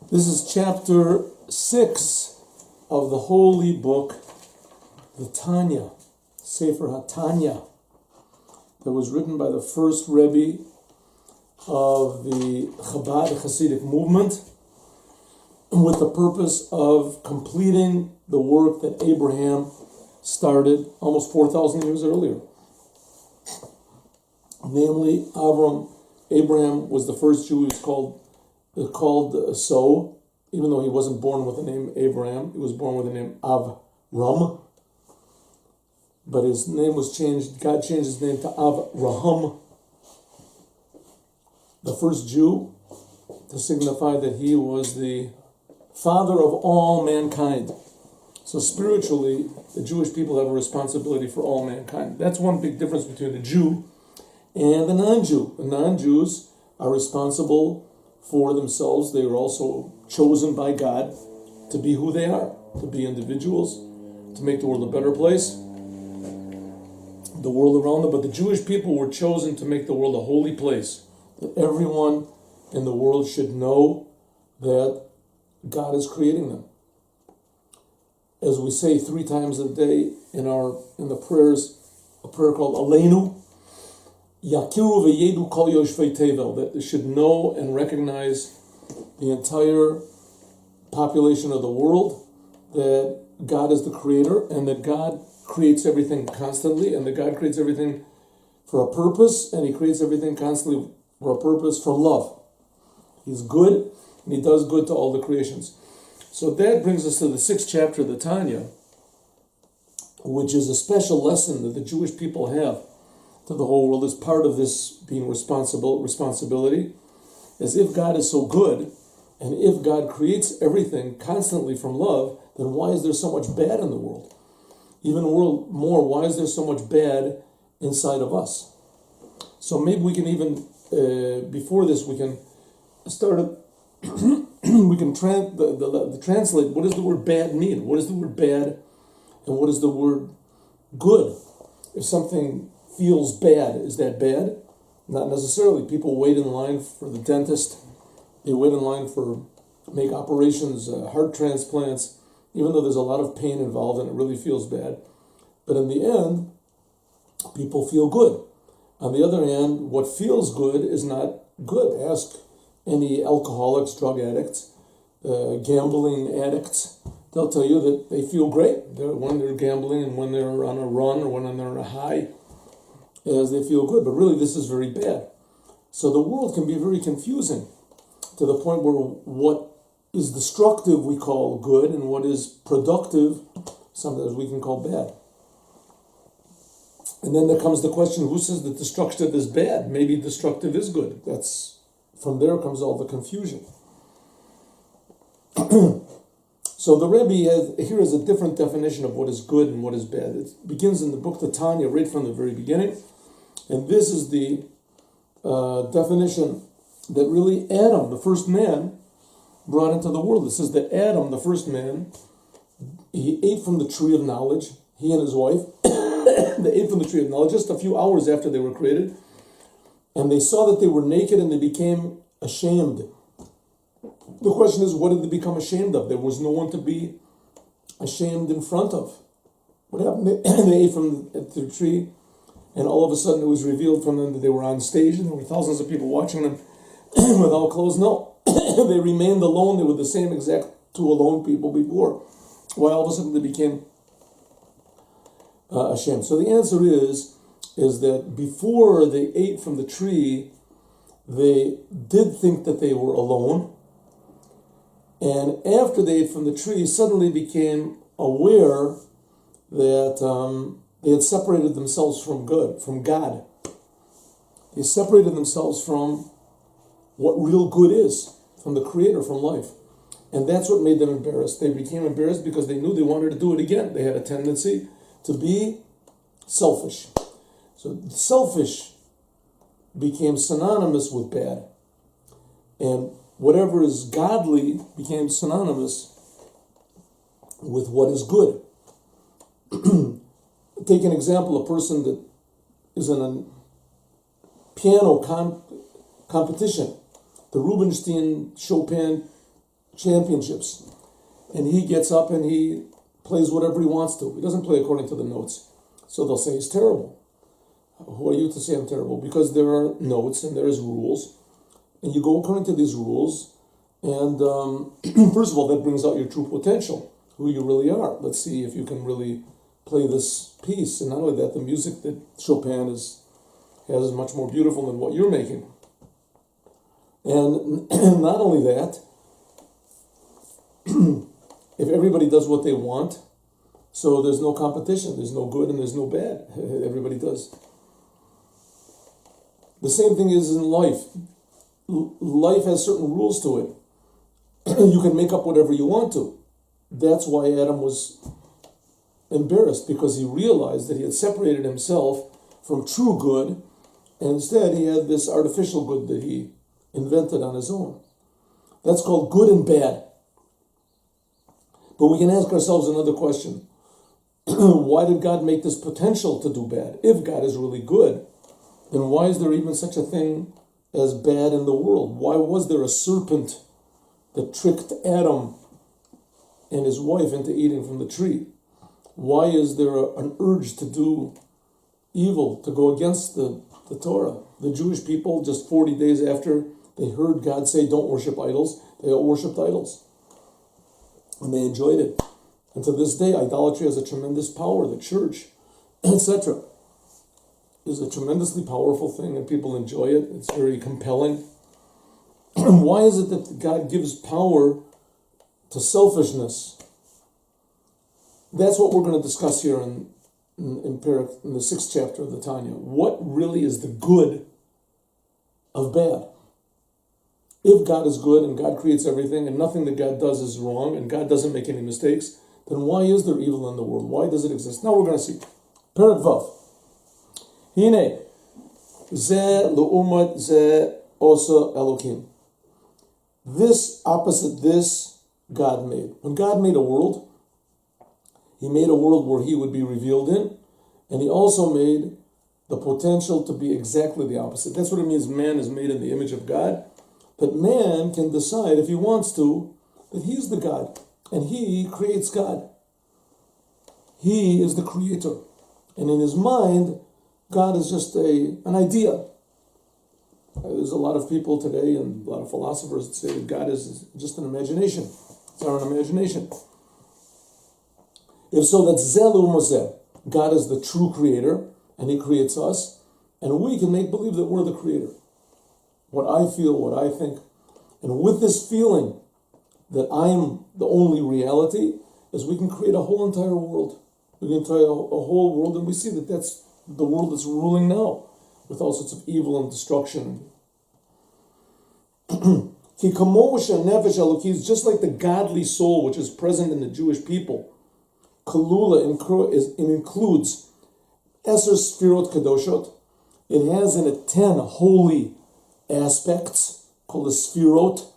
This is chapter 6 of the holy book, the Tanya, Sefer Tanya, that was written by the first Rabbi of the Chabad Hasidic movement with the purpose of completing the work that Abraham started almost 4,000 years earlier. Namely, Abraham was the first Jew who was called so, even though he wasn't born with the name Abraham, he was born with the name Avram. But his name was changed, God changed his name to Avraham, the first Jew, to signify that he was the father of all mankind. So spiritually, the Jewish people have a responsibility for all mankind. That's one big difference between the Jew and the non-Jew. The non-Jews are responsible for themselves. They were also chosen by God to be who they are, to be individuals, to make the world a better place, the world around them. But the Jewish people were chosen to make the world a holy place, that everyone in the world should know that God is creating them. As we say 3 times a day in the prayers, a prayer called Aleinu, Yakiru v'yedu kol yoshvei tevel, that they should know and recognize the entire population of the world, that God is the creator, and that God creates everything constantly, and that God creates everything for a purpose, and he creates everything constantly for a purpose, for love. He's good, and he does good to all the creations. So that brings us to the 6th chapter of the Tanya, which is a special lesson that the Jewish people have to the whole world as part of this being responsibility. As if God is so good, and if God creates everything constantly from love, then why is there so much bad in the world? Even more, why is there so much bad inside of us? So maybe we can even, before this, we can start, we can translate, what does the word bad mean? What is the word bad, and what is the word good? If something feels bad, is that bad? Not necessarily. People wait in line for the dentist. They wait in line for make operations, heart transplants, even though there's a lot of pain involved and it really feels bad. But in the end, people feel good. On the other hand, what feels good is not good. Ask any alcoholics, drug addicts, gambling addicts. They'll tell you that they feel great when they're gambling and when they're on a run or when they're on a high, as they feel good. But really, this is very bad. So the world can be very confusing to the point where what is destructive we call good, and what is productive sometimes we can call bad. And then there comes the question, who says that destructive is bad? Maybe destructive is good. From there comes all the confusion. So the Rebbe here is a different definition of what is good and what is bad. It begins in the book, the Tanya, right from the very beginning. And this is the definition that really Adam, the first man, brought into the world. It says that Adam, the first man, he ate from the tree of knowledge, he and his wife. They ate from the tree of knowledge just a few hours after they were created. And they saw that they were naked and they became ashamed. The question is, what did they become ashamed of? There was no one to be ashamed in front of. What happened? They ate from the tree, and all of a sudden it was revealed from them that they were on stage and there were thousands of people watching them without clothes. No, they remained alone. They were the same exact 2 alone people before. Why all of a sudden they became ashamed? So the answer is that before they ate from the tree, they did think that they were alone. And after they ate from the tree, suddenly became aware that they had separated themselves from God. They separated themselves from what real good is, from the Creator, from life. And that's what made them embarrassed. They became embarrassed because they knew they wanted to do it again. They had a tendency to be selfish. So selfish became synonymous with bad. And whatever is godly became synonymous with what is good. Take an example, a person that is in a piano competition. The Rubinstein Chopin championships. And he gets up and he plays whatever he wants to. He doesn't play according to the notes. So they'll say he's terrible. Who are you to say I'm terrible? Because there are notes and there's rules. And you go according to these rules. And first of all, that brings out your true potential, who you really are. Let's see if you can really play this piece. And not only that, the music that Chopin has is much more beautiful than what you're making. And not only that, if everybody does what they want, so there's no competition, there's no good and there's no bad. Everybody does. The same thing is in life. Life has certain rules to it. You can make up whatever you want to. That's why Adam was embarrassed, because he realized that he had separated himself from true good, and instead he had this artificial good that he invented on his own. That's called good and bad. But we can ask ourselves another question. Why did God make this potential to do bad? If God is really good, then why is there even such a thing as bad in the world? Why was there a serpent that tricked Adam and his wife into eating from the tree? Why is there an urge to do evil, to go against the Torah? The Jewish people, just 40 days after they heard God say, don't worship idols, they all worshipped idols. And they enjoyed it. And to this day, idolatry has a tremendous power. The church, etc., is a tremendously powerful thing, and people enjoy it. It's very compelling. Why is it that God gives power to selfishness? That's what we're going to discuss here in the 6th chapter of the Tanya. What really is the good of bad? If God is good and God creates everything and nothing that God does is wrong and God doesn't make any mistakes, then why is there evil in the world? Why does it exist? Now we're going to see. Perek Vav. Hine, ze l'umat ze osa Elokim. This opposite this God made. When God made a world, he made a world where he would be revealed in, and he also made the potential to be exactly the opposite. That's what it means man is made in the image of God. But man can decide, if he wants to, that he's the God, and he creates God. He is the creator. And in his mind, God is just an idea. There's a lot of people today and a lot of philosophers that say that God is just an imagination. It's our imagination. If so, that's Zelu Moseh. God is the true creator, and he creates us, and we can make believe that we're the creator. What I feel, what I think. And with this feeling that I'm the only reality, is we can create a whole entire world. We can create a whole world, and we see that that's the world that's ruling now, with all sorts of evil and destruction. Just like the godly soul which is present in the Jewish people, Kalula includes Eser Sfirot Kadoshot. It has in it 10 holy aspects called the Sfirot.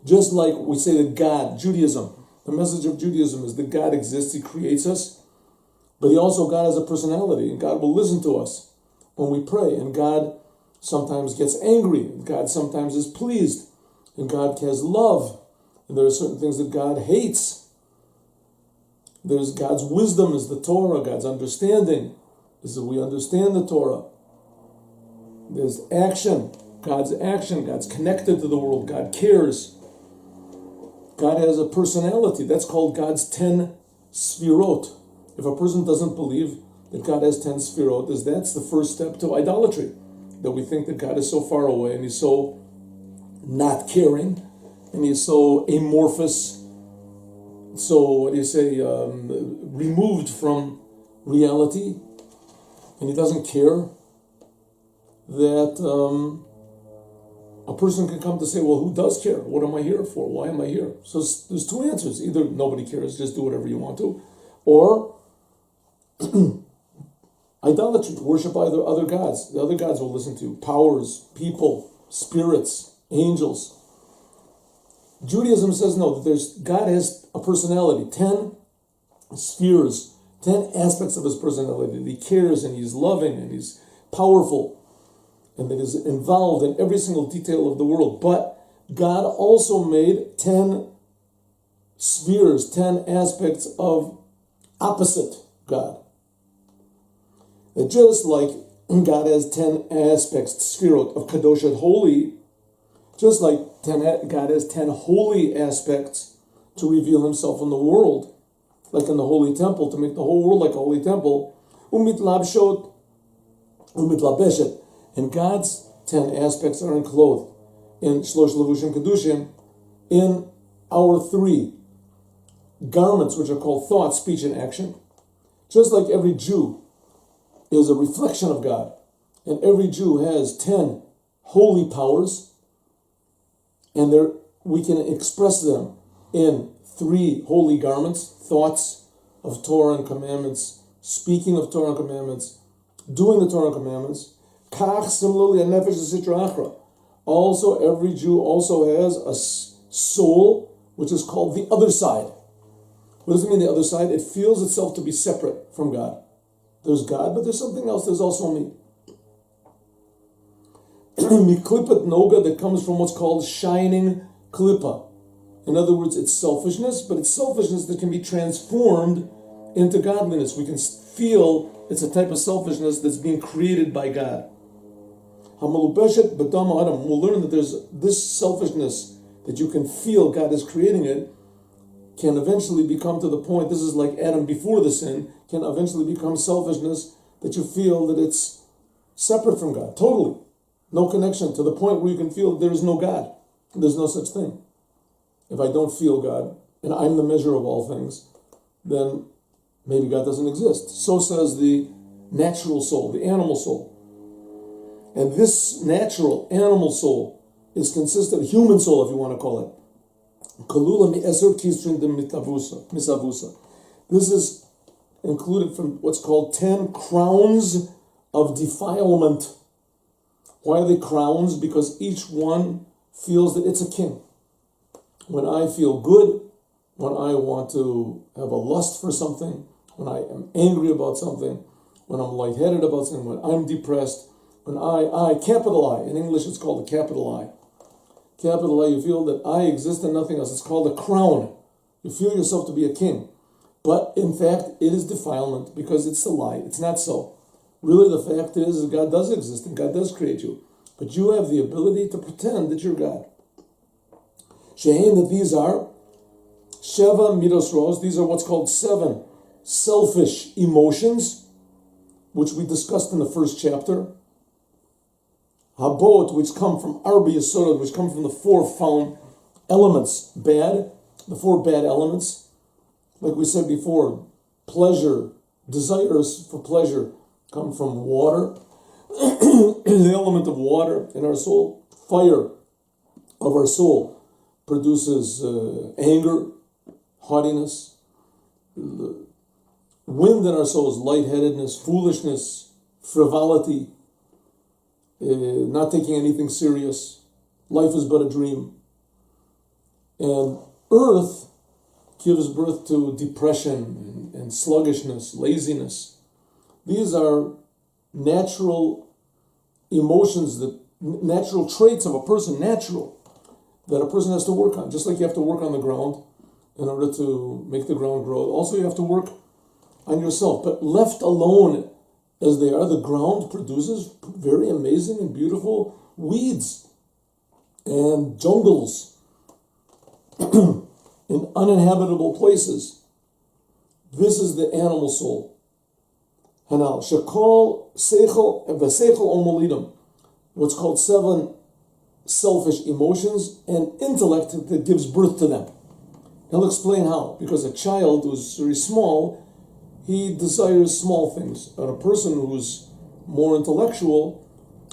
Just like we say that God, Judaism, the message of Judaism is that God exists, he creates us, but God has a personality, and God will listen to us when we pray, and God sometimes gets angry, and God sometimes is pleased, and God has love, and there are certain things that God hates. There's God's wisdom is the Torah, God's understanding is that we understand the Torah. There's action, God's connected to the world, God cares. God has a personality, that's called God's 10 Sfirot. If a person doesn't believe that God has 10 Sfirot, that's the first step to idolatry. That we think that God is so far away and he's so not caring and he's so amorphous, so removed from reality, and he doesn't care, that a person can come to say, well, who does care? What am I here for? Why am I here? So there's two answers. Either nobody cares, just do whatever you want to, or idolatry, worship other gods. The other gods will listen to you. Powers, people, spirits, angels. Judaism says no, God has a personality, 10 spheres, 10 aspects of his personality, that he cares and he's loving and he's powerful and that is involved in every single detail of the world. But God also made 10 spheres, 10 aspects of opposite God. That just like God has 10 aspects, sphirot, of Kadosh, holy, just like God has 10 holy aspects to reveal himself in the world, like in the holy temple, to make the whole world like a holy temple, umitlabshot, umitlabeshet, and God's 10 aspects are enclosed in Shlosh Levushim Kedushim, in our 3 garments, which are called thought, speech, and action. Just like every Jew is a reflection of God, and every Jew has 10 holy powers, and we can express them in 3 holy garments: thoughts of Torah and commandments, speaking of Torah and commandments, doing the Torah and commandments. Kach, similarly, a nefesh sitra achra. Also, every Jew also has a soul, which is called the other side. What does it mean, the other side? It feels itself to be separate from God. There's God, but there's something else. There's also me. Miklipat noga, that comes from what's called shining klippa. In other words, it's selfishness, but it's selfishness that can be transformed into godliness. We can feel it's a type of selfishness that's being created by God. Hamalubeshet b'dam adam. We'll learn that there's this selfishness that you can feel God is creating it, can eventually become to the point, this is like Adam before the sin, can eventually become selfishness that you feel that it's separate from God, totally. No connection, to the point where you can feel that there is no God. There's no such thing. If I don't feel God, and I'm the measure of all things, then maybe God doesn't exist. So says the natural soul, the animal soul. And this natural animal soul is consistent, human soul if you want to call it. This is included from what's called 10 crowns of defilement. Why are they crowns? Because each one feels that it's a king. When I feel good, when I want to have a lust for something, when I am angry about something, when I'm lightheaded about something, when I'm depressed, when I, capital I, in English it's called a capital I. Capital I, you feel that I exist and nothing else. It's called a crown. You feel yourself to be a king. But in fact, it is defilement because it's a lie. It's not so. Really, the fact is that God does exist and God does create you. But you have the ability to pretend that you're God. Shein, that these are Sheva Midos Ros. These are what's called 7 selfish emotions, which we discussed in the first chapter. Habot, which come from Arba Yesodot, which come from the 4 found elements, bad, the 4 bad elements. Like we said before, pleasure, desires for pleasure come from water, the element of water in our soul. Fire of our soul produces anger, haughtiness. The wind in our soul is lightheadedness, foolishness, frivolity, not taking anything serious. Life is but a dream. And earth gives birth to depression and sluggishness, laziness. These are natural emotions, natural traits of a person, that a person has to work on. Just like you have to work on the ground in order to make the ground grow. Also, you have to work on yourself. But left alone as they are, the ground produces very amazing and beautiful weeds and jungles in uninhabitable places. This is the animal soul. Hanal shekol seichel v'seichel omolidim, what's called 7 selfish emotions and intellect that gives birth to them. He'll explain how. Because a child who's very small, he desires small things. But a person who's more intellectual,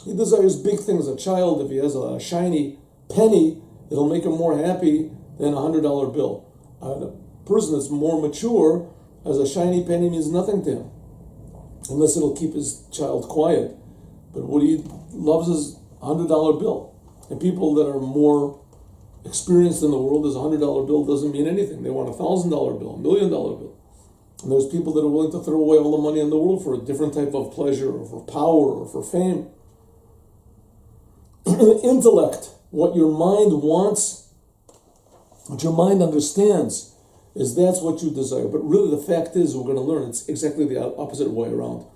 he desires big things. A child, if he has a shiny penny, it'll make him more happy than a $100 bill. A person that's more mature, as a shiny penny means nothing to him, unless it'll keep his child quiet. But what he loves is a $100 bill. And people that are more experienced in the world, as a $100 bill doesn't mean anything. They want a $1,000 bill, $1 million bill. And there's people that are willing to throw away all the money in the world for a different type of pleasure, or for power, or for fame. Intellect, what your mind wants, what your mind understands, is that's what you desire. But really the fact is, we're going to learn, it's exactly the opposite way around.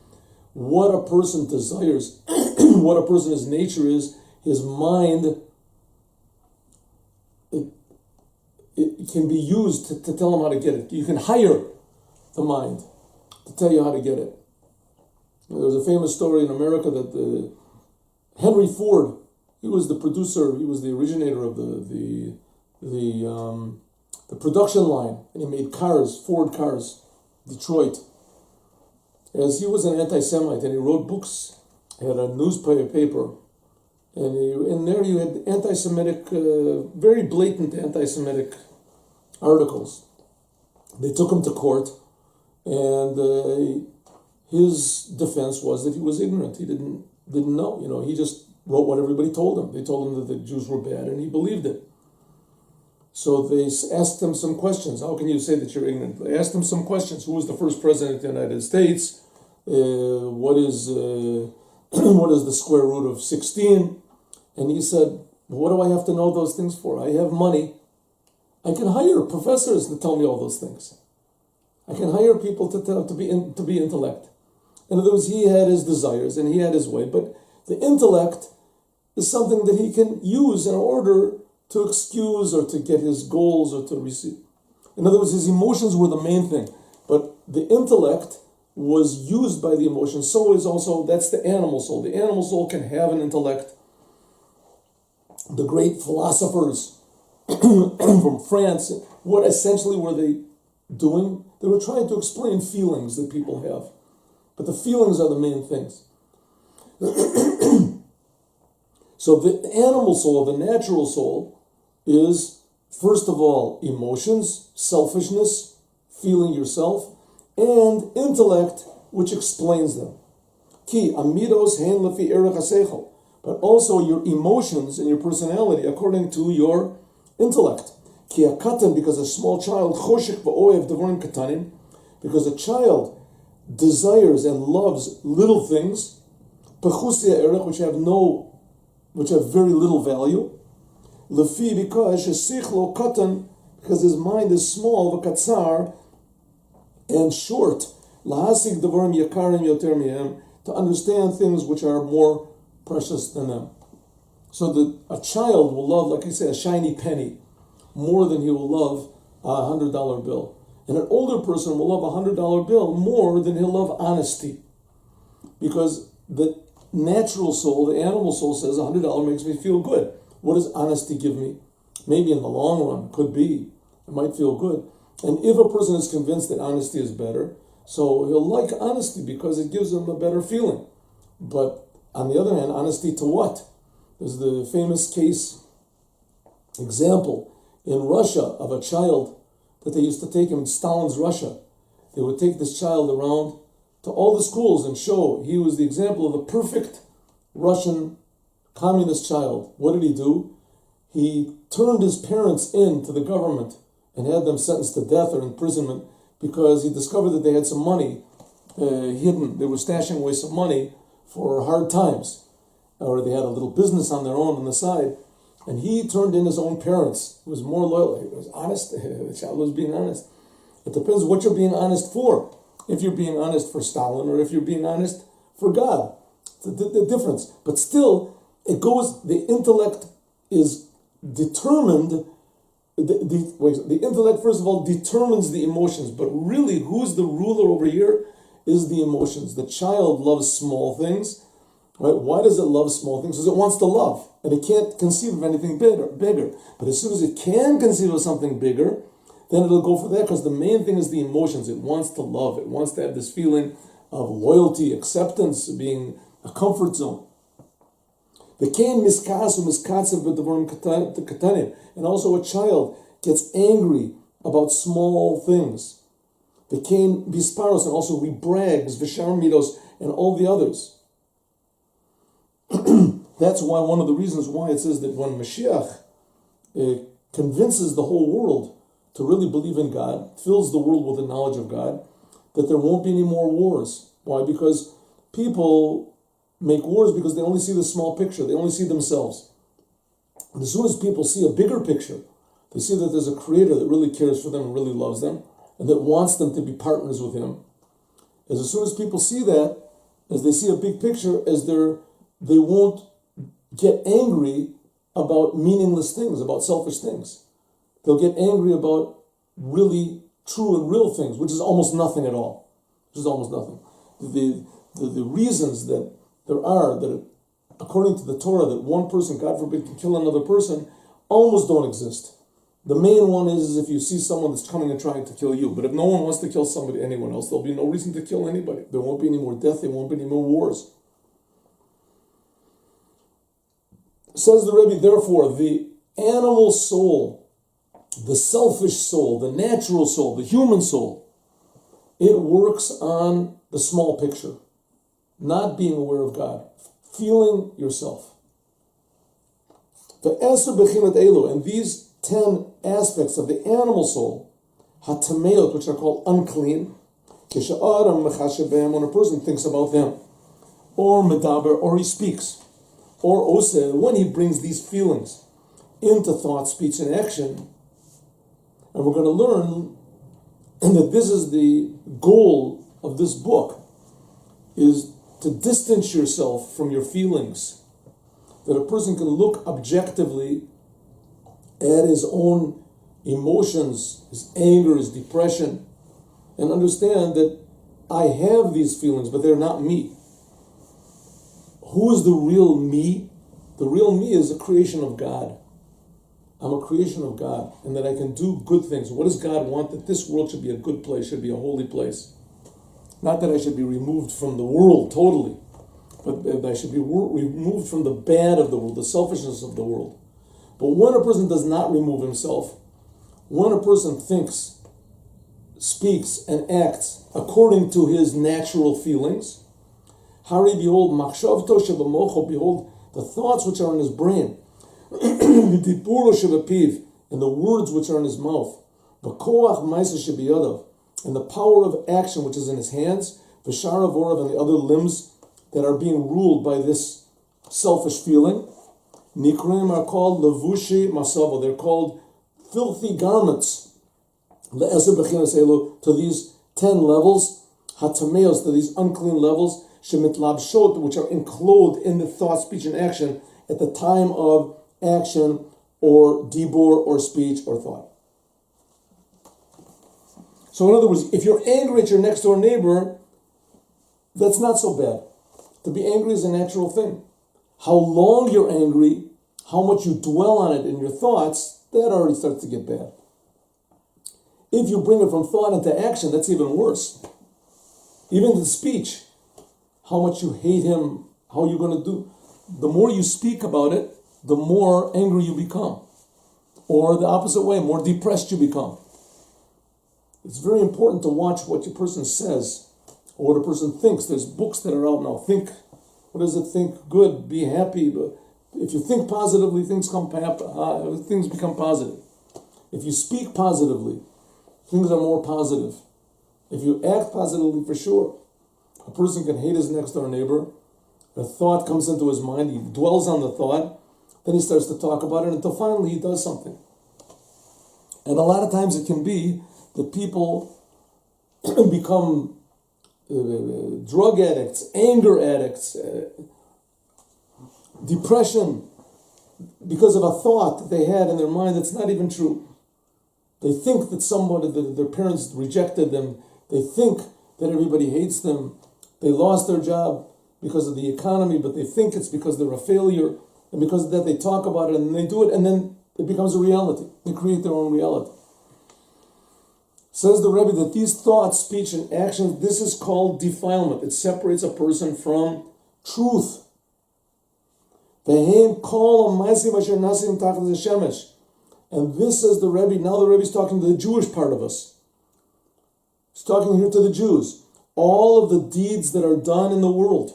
What a person desires, what a person's nature is, his mind, it can be used to tell him how to get it. You can hire the mind to tell you how to get it. There's a famous story in America that Henry Ford, he was the producer, he was the originator of the production line, and he made cars, Ford cars, Detroit. As he was an anti-Semite, and he wrote books, he had a newspaper, and there you had anti-Semitic, very blatant anti-Semitic articles. They took him to court, and his defense was that he was ignorant. He didn't know. He just wrote what everybody told him. They told him that the Jews were bad, and he believed it. So they asked him some questions. How can you say that you're ignorant? They asked him some questions. Who was the first president of the United States? What is the square root of 16? And he said, what do I have to know those things for? I have money. I can hire professors to tell me all those things. I can hire people to be intellect. In other words, he had his desires and he had his way, but the intellect is something that he can use in order to excuse or to get his goals or to receive. In other words, his emotions were the main thing, but the intellect was used by the emotions. So is also, that's the animal soul. The animal soul can have an intellect. The great philosophers from France, what essentially were they doing? They were trying to explain feelings that people have. But the feelings are the main things. So the animal soul, the natural soul, is, first of all, emotions, selfishness, feeling yourself, and intellect, which explains them. Ki amidos hein lefi erech hasechel, but also your emotions and your personality according to your intellect. Ki akatan, because a small child, choshek va'oev devarim katanim, because a child desires and loves little things, pechusia erech, which have very little value. Lefi, because shesichlo katan, because his mind is small, v'katzar, and short, lahasig devarim yakarim yoter mihem, to understand things which are more precious than them. So that a child will love, like I say, a shiny penny more than he will love a $100 bill. And an older person will love a $100 bill more than he'll love honesty. Because the natural soul, the animal soul, says $100 makes me feel good. What does honesty give me? Maybe in the long run, could be. It might feel good. And if a person is convinced that honesty is better, so he'll like honesty because it gives him a better feeling. But on the other hand, honesty to what? There's the famous example in Russia of a child that they used to take him in Stalin's Russia. They would take this child around to all the schools and show he was the example of the perfect Russian communist child. What did he do? He turned his parents in to the government and had them sentenced to death or imprisonment because he discovered that they had some money hidden. They were stashing away some money for hard times, or they had a little business on their own on the side. And he turned in his own parents. He was more loyal. He was honest. The child was being honest. It depends what you're being honest for. If you're being honest for Stalin or if you're being honest for God. It's the difference. But still, it goes, the intellect is determined. The intellect, first of all, determines the emotions. But really, who's the ruler over here is the emotions. The child loves small things. Right? Why does it love small things? Because it wants to love. And it can't conceive of anything bigger. But as soon as it can conceive of something bigger, then it'll go for that, because the main thing is the emotions. It wants to love. It wants to have this feeling of loyalty, acceptance, being a comfort zone. And also a child gets angry about small things. And also he brags, and all the others. That's why one of the reasons why it says that when Mashiach convinces the whole world to really believe in God, fills the world with the knowledge of God, that there won't be any more wars. Why? Because people make wars because they only see the small picture. They only see themselves. And as soon as people see a bigger picture, they see that there's a creator that really cares for them and really loves them, and that wants them to be partners with him. As soon as people see that, as they see a big picture, they won't get angry about meaningless things, about selfish things. They'll get angry about really true and real things, which is almost nothing at all. Which is almost nothing. The reasons that there are, that according to the Torah, that one person, God forbid, can kill another person, almost don't exist. The main one is if you see someone that's coming and trying to kill you. But if no one wants to kill somebody, anyone else, there'll be no reason to kill anybody. There won't be any more death. There won't be any more wars. Says the Rebbe, therefore, the animal soul, the selfish soul, the natural soul, the human soul, it works on the small picture, not being aware of God, feeling yourself. And these 10 aspects of the animal soul, hatameot, which are called unclean, when a person thinks about them, or medaber, or he speaks, or oseh, when he brings these feelings into thought, speech, and action. And we're going to learn that this is the goal of this book, is to distance yourself from your feelings, that a person can look objectively at his own emotions, his anger, his depression, and understand that I have these feelings, but they're not me. Who is the real me? The real me is a creation of God. I'm a creation of God, and that I can do good things. What does God want? That this world should be a good place, should be a holy place. Not that I should be removed from the world totally, but that I should be removed from the bad of the world, the selfishness of the world. But when a person does not remove himself, when a person thinks, speaks, and acts according to his natural feelings, Hari, behold, machshavto shebamocho, behold, the thoughts which are in his brain, v'diburo shebapiv, and the words which are in his mouth, v'koach ma'aseh shebiyadav, and the power of action which is in his hands, v'shara vorav, and the other limbs that are being ruled by this selfish feeling, nikrim are called levushi masavo. They're called filthy garments. Le'eser b'chinas elu, to these 10 levels, hatameos, to these unclean levels, shemitlabshot, which are enclosed in the thought, speech, and action at the time of action or dibur or speech or thought. So in other words, if you're angry at your next door neighbor, that's not so bad. To be angry is a natural thing. How long you're angry, how much you dwell on it in your thoughts, that already starts to get bad. If you bring it from thought into action, that's even worse. Even the speech, how much you hate him, how you're going to do. The more you speak about it, the more angry you become. Or the opposite way, more depressed you become. It's very important to watch what your person says or what a person thinks. There's books that are out now. Think, what does it think? Good, be happy. But if you think positively, things become positive. If you speak positively, things are more positive. If you act positively, for sure. A person can hate his next door neighbor. A thought comes into his mind. He dwells on the thought. Then he starts to talk about it until finally he does something. And a lot of times it can be that people become drug addicts, anger addicts, depression, because of a thought that they had in their mind that's not even true. They think that their parents rejected them. They think that everybody hates them. They lost their job because of the economy, but they think it's because they're a failure, and because of that they talk about it and they do it, and then it becomes a reality. They create their own reality. Says the Rebbe that these thoughts, speech, and actions, this is called defilement. It separates a person from truth. And this is the Rebbe. Now the Rebbe's talking to the Jewish part of us. He's talking here to the Jews. All of the deeds that are done in the world.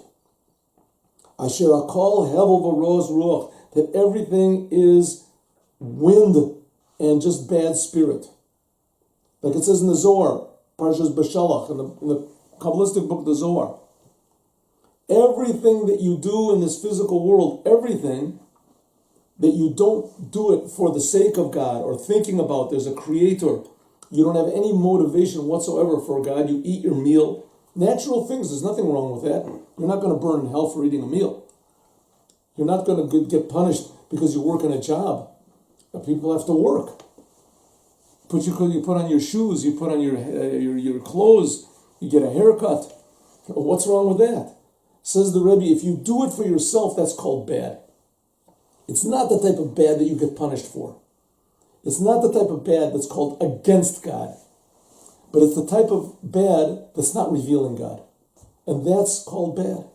Asher akol hevel v'roz ruach. That everything is wind and just bad spirit. Like it says in the Zohar, Parshas Beshalach, in the Kabbalistic book, the Zohar. Everything that you do in this physical world, everything, that you don't do it for the sake of God or thinking about there's a creator. You don't have any motivation whatsoever for God. You eat your meal. Natural things, there's nothing wrong with that. You're not going to burn in hell for eating a meal. You're not going to get punished because you work in a job. People have to work. You put on your shoes, you put on your clothes, you get a haircut. What's wrong with that? Says the Rebbe, if you do it for yourself, that's called bad. It's not the type of bad that you get punished for. It's not the type of bad that's called against God. But it's the type of bad that's not revealing God. And that's called bad.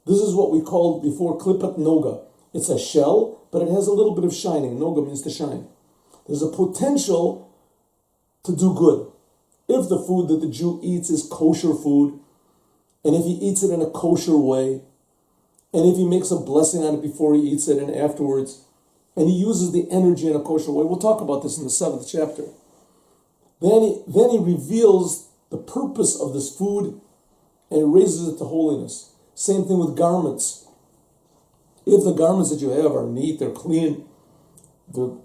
This is what we called before klipat noga. It's a shell, but it has a little bit of shining. Noga means to shine. There's a potential to do good. If the food that the Jew eats is kosher food, and if he eats it in a kosher way, and if he makes a blessing on it before he eats it and afterwards, and he uses the energy in a kosher way, we'll talk about this in the 7th chapter. Then he reveals the purpose of this food and he raises it to holiness. Same thing with garments. If the garments that you have are neat, they're clean, the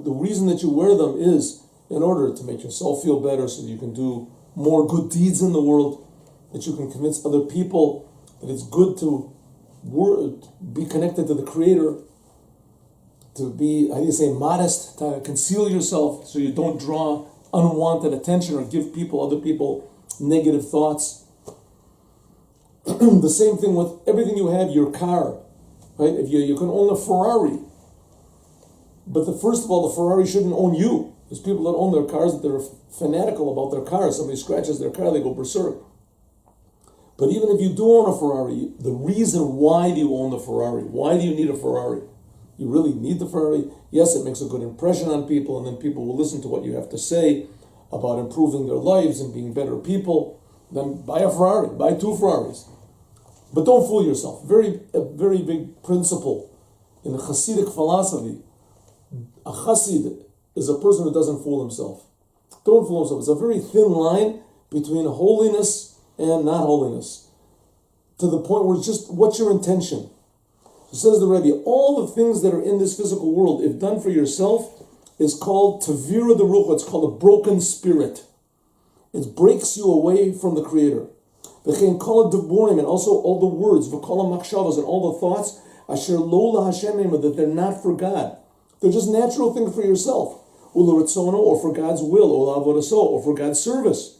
reason that you wear them is in order to make yourself feel better so that you can do more good deeds in the world, that you can convince other people that it's good to be connected to the Creator, to be, modest, to conceal yourself so you don't draw unwanted attention or give other people negative thoughts. The same thing with everything you have, your car, right? If you can own a Ferrari, but first of all, the Ferrari shouldn't own you. There's people that own their cars that they're fanatical about their cars. Somebody scratches their car, they go berserk. But even if you do own a Ferrari, the reason why do you own the Ferrari? Why do you need a Ferrari? You really need the Ferrari. Yes, it makes a good impression on people, and then people will listen to what you have to say about improving their lives and being better people. Then buy a Ferrari, buy 2 Ferraris. But don't fool yourself. A very big principle in the Hasidic philosophy. A Hasid is a person who doesn't fool himself. Don't fool himself. It's a very thin line between holiness and not holiness. To the point where it's just, what's your intention? So says the Rebbe, all the things that are in this physical world, if done for yourself, is called Tuvia the Ruch. It's called a broken spirit. It breaks you away from the Creator. And also all the words, and all the thoughts, that they're not for God. They're just natural things for yourself. Or for God's will, or for God's service.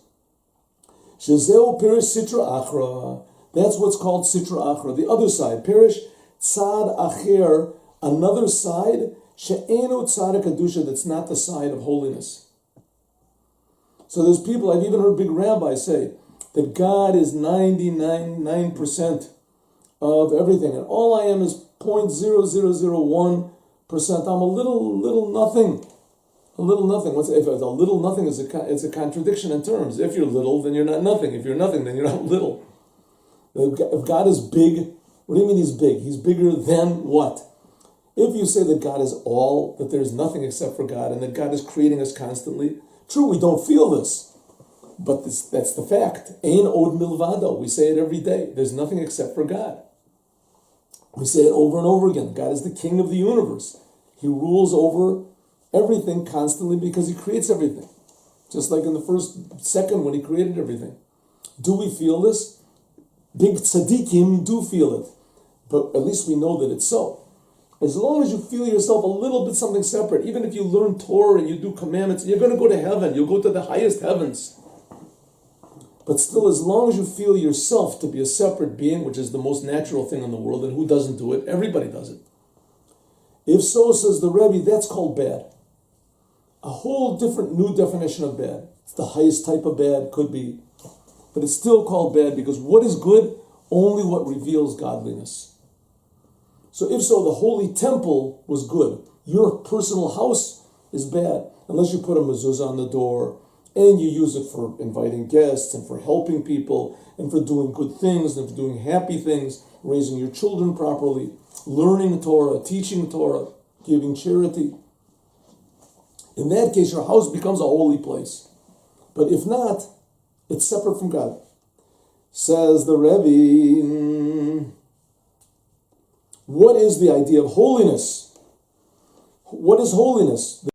That's what's called Sitra Achra. The other side, Perish Tzad Acher, another side, She'enu Tzad Kedusha, that's not the side of holiness. So there's people, I've even heard big rabbis say, that God is 99% of everything, and all I am is 0.0001%. I'm a little nothing. A little nothing. If a little nothing it's a contradiction in terms. If you're little, then you're not nothing. If you're nothing, then you're not little. If God is big, what do you mean He's big? He's bigger than what? If you say that God is all, that there's nothing except for God, and that God is creating us constantly, true, we don't feel this. But that's the fact. Ein od milvado. We say it every day. There's nothing except for God. We say it over and over again. God is the king of the universe. He rules over everything constantly because He creates everything. Just like in the first second when He created everything. Do we feel this? Big tzaddikim do feel it. But at least we know that it's so. As long as you feel yourself a little bit something separate, even if you learn Torah and you do commandments, you're going to go to heaven. You'll go to the highest heavens. But still, as long as you feel yourself to be a separate being, which is the most natural thing in the world, and who doesn't do it? Everybody does it. If so, says the Rebbe, that's called bad. A whole different new definition of bad. It's the highest type of bad, could be. But it's still called bad because what is good? Only what reveals godliness. So if so, the holy temple was good. Your personal house is bad. Unless you put a mezuzah on the door, and you use it for inviting guests, and for helping people, and for doing good things, and for doing happy things, raising your children properly, learning Torah, teaching Torah, giving charity. In that case, your house becomes a holy place. But if not, it's separate from God. Says the Rebbe, what is the idea of holiness? What is holiness?